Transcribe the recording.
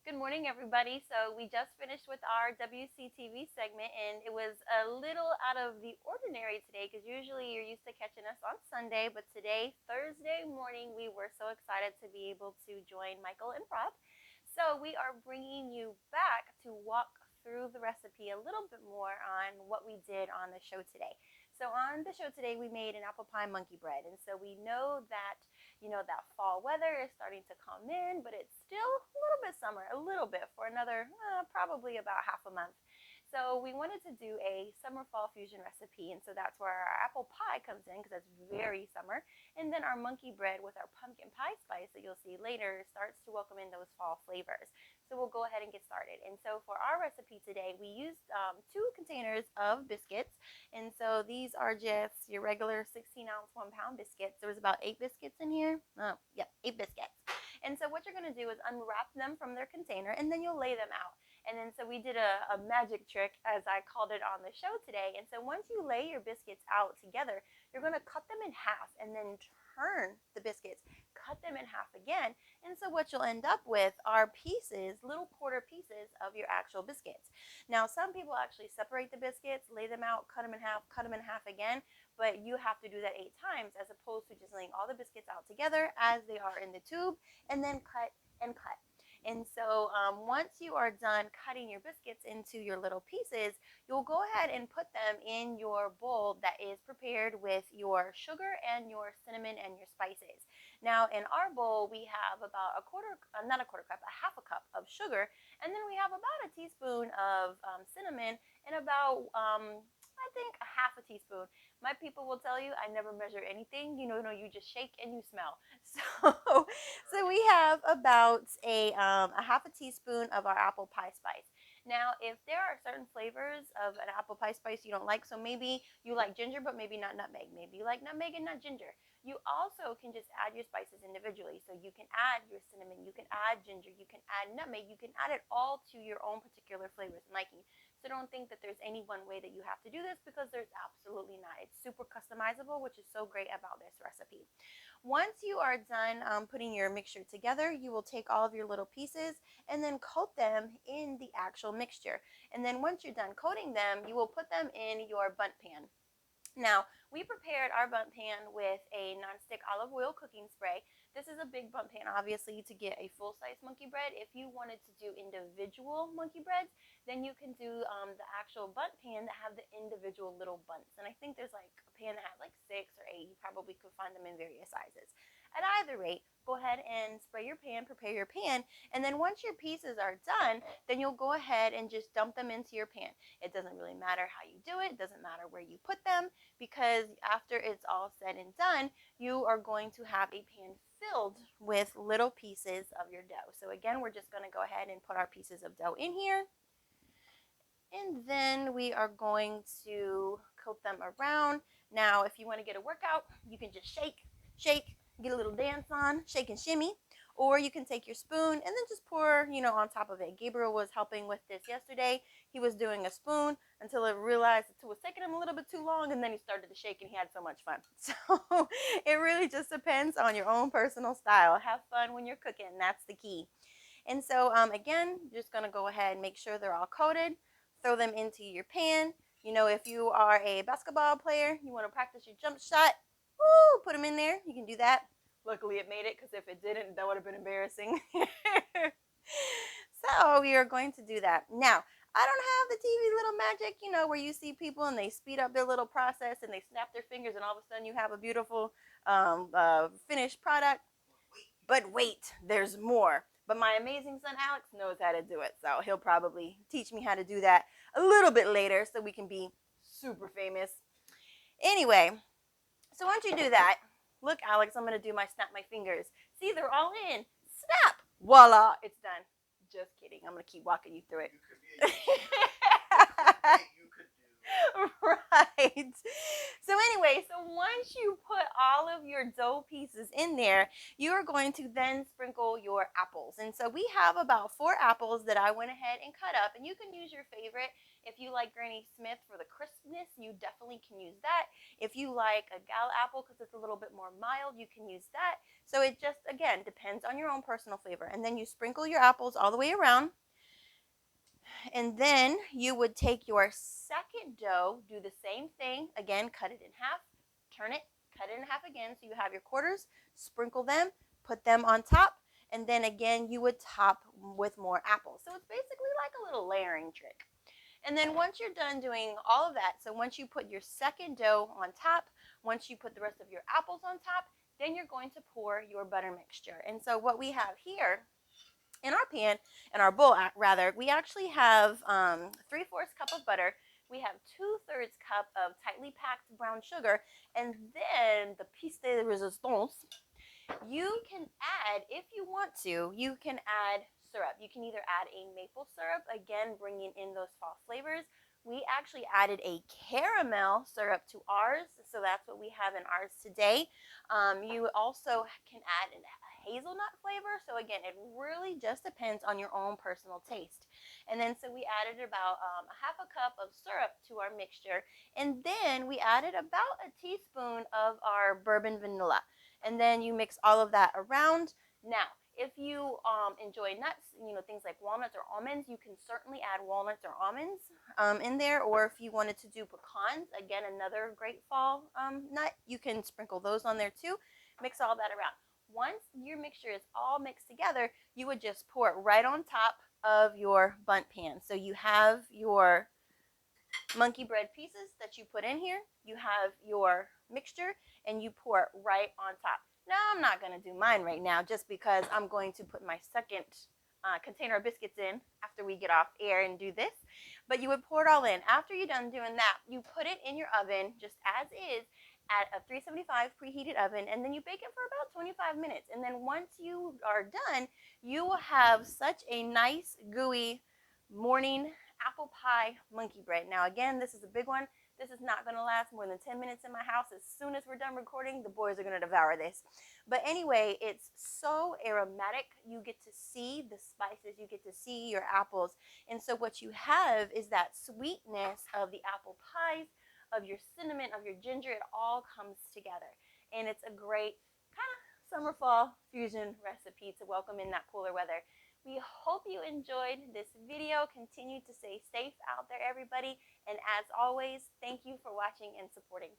Good morning, everybody. So we just finished with our WCTV segment, and it was a little out of the ordinary today because usually you're used to catching us on Sunday, but today, Thursday morning, we were so excited to be able to join Michael and Rob. So we are bringing you back to walk through the recipe a little bit more on what we did on the show today. So on the show today, we made an apple pie monkey bread, and so we know that that fall weather is starting to come in, but it's still a little bit summer, a little bit for another probably about half a month. So we wanted to do a summer fall fusion recipe, and so that's where our apple pie comes in because that's very summer. And then our monkey bread with our pumpkin pie spice that you'll see later starts to welcome in those fall flavors. So we'll go ahead and get started. And so for our recipe today, we used 2 containers of biscuits, and so these are just your regular 16-ounce, 1-pound biscuits. There was about 8 biscuits in here. Oh, yep, 8 biscuits. And so what you're going to do is unwrap them from their container, and then you'll lay them out. And then so we did a magic trick, as I called it on the show today. And so once you lay your biscuits out together, you're going to cut them in half and then turn the biscuits, cut them in half again. And so what you'll end up with are pieces, little quarter pieces of your actual biscuits. Now, some people actually separate the biscuits, lay them out, cut them in half again, but you have to do that 8 times as opposed to just laying all the biscuits out together as they are in the tube and then cut and cut. And so once you are done cutting your biscuits into your little pieces, you'll go ahead and put them in your bowl that is prepared with your sugar and your cinnamon and your spices. Now, in our bowl, we have about not a quarter cup, a half a cup of sugar, and then we have about a teaspoon of cinnamon and about I think a half a teaspoon. My people will tell you I never measure anything. You just shake and you smell. So we have about a half a teaspoon of our apple pie spice. Now, if there are certain flavors of an apple pie spice you don't like, so maybe you like ginger but maybe not nutmeg, maybe you like nutmeg and not ginger, you also can just add your spices individually. So you can add your cinnamon, you can add ginger, you can add nutmeg, you can add it all to your own particular flavors and liking. So don't think that there's any one way that you have to do this because there's absolutely not. It's super customizable, which is so great about this recipe. Once you are done putting your mixture together, you will take all of your little pieces and then coat them in the actual mixture. And then once you're done coating them, you will put them in your bundt pan. Now, we prepared our bundt pan with a nonstick olive oil cooking spray. This is a big bundt pan, obviously, to get a full-size monkey bread. If you wanted to do individual monkey breads, then you can do the actual bundt pan that have the individual little bunts. And I think there's like a pan that has like 6 or 8. You probably could find them in various sizes. At either rate, go ahead and spray your pan, prepare your pan, and then once your pieces are done, then you'll go ahead and just dump them into your pan. It doesn't really matter how you do it, doesn't matter where you put them, because after it's all said and done, you are going to have a pan filled with little pieces of your dough. So again, we're just going to go ahead and put our pieces of dough in here. And then we are going to coat them around. Now, if you want to get a workout, you can just shake, get a little dance on, shake and shimmy. Or you can take your spoon and then just pour, on top of it. Gabriel was helping with this yesterday. He was doing a spoon until he realized it was taking him a little bit too long, and then he started to shake and he had so much fun. So it really just depends on your own personal style. Have fun when you're cooking. That's the key. And so again, just going to go ahead and make sure they're all coated. Throw them into your pan. If you are a basketball player, you want to practice your jump shot, put them in there. You can do that. Luckily, it made it, because if it didn't, that would have been embarrassing. So we are going to do that. Now, I don't have the TV little magic, where you see people and they speed up their little process and they snap their fingers and all of a sudden you have a beautiful finished product. But wait, there's more. But my amazing son Alex knows how to do it, so he'll probably teach me how to do that a little bit later so we can be super famous. Anyway, so once you do that, look, Alex, I'm going to do my snap my fingers. See, they're all in. Snap! Voila, it's done. Just kidding. I'm going to keep walking you through it. You could be a YouTuber. You could do Right. So anyway, so once you put all of your dough pieces in there, you are going to then sprinkle your apples. And so we have about 4 apples that I went ahead and cut up, and you can use your favorite. If you like Granny Smith for the crispness, you definitely can use that. If you like a gal apple because it's a little bit more mild, you can use that. So it just, again, depends on your own personal flavor. And then you sprinkle your apples all the way around. And then you would take your second dough, do the same thing. Again, cut it in half, turn it, cut it in half again. So you have your quarters, sprinkle them, put them on top. And then again, you would top with more apples. So it's basically like a little layering trick. And then once you're done doing all of that, so once you put your second dough on top, once you put the rest of your apples on top, then you're going to pour your butter mixture. And so what we have here in our pan, in our bowl rather, we actually have 3/4 cup of butter. We have 2/3 cup of tightly packed brown sugar, and then the piece de resistance. You can add, if you want to, you can add syrup. You can either add a maple syrup, again bringing in those fall flavors. We actually added a caramel syrup to ours, so that's what we have in ours today. You also can add a hazelnut flavor, so again, it really just depends on your own personal taste. And then so we added about a half a cup of syrup to our mixture, and then we added about a teaspoon of our bourbon vanilla, and then you mix all of that around. Now, if you enjoy nuts, things like walnuts or almonds, you can certainly add walnuts or almonds in there. Or if you wanted to do pecans, again, another great fall nut, you can sprinkle those on there too. Mix all that around. Once your mixture is all mixed together, you would just pour it right on top of your bundt pan. So you have your monkey bread pieces that you put in here, you have your mixture, and you pour it right on top. Now, I'm not going to do mine right now just because I'm going to put my second container of biscuits in after we get off air and do this. But you would pour it all in. After you're done doing that, you put it in your oven just as is at a 375 preheated oven, and then you bake it for about 25 minutes. And then once you are done, you will have such a nice, gooey morning apple pie monkey bread. Now, again, this is a big one. This is not going to last more than 10 minutes in my house. As soon as we're done recording, the boys are going to devour this. But anyway, it's so aromatic. You get to see the spices. You get to see your apples. And so what you have is that sweetness of the apple pies, of your cinnamon, of your ginger. It all comes together. And it's a great kind of summer fall fusion recipe to welcome in that cooler weather. We hope you enjoyed this video. Continue to stay safe out there, everybody. And as always, thank you for watching and supporting.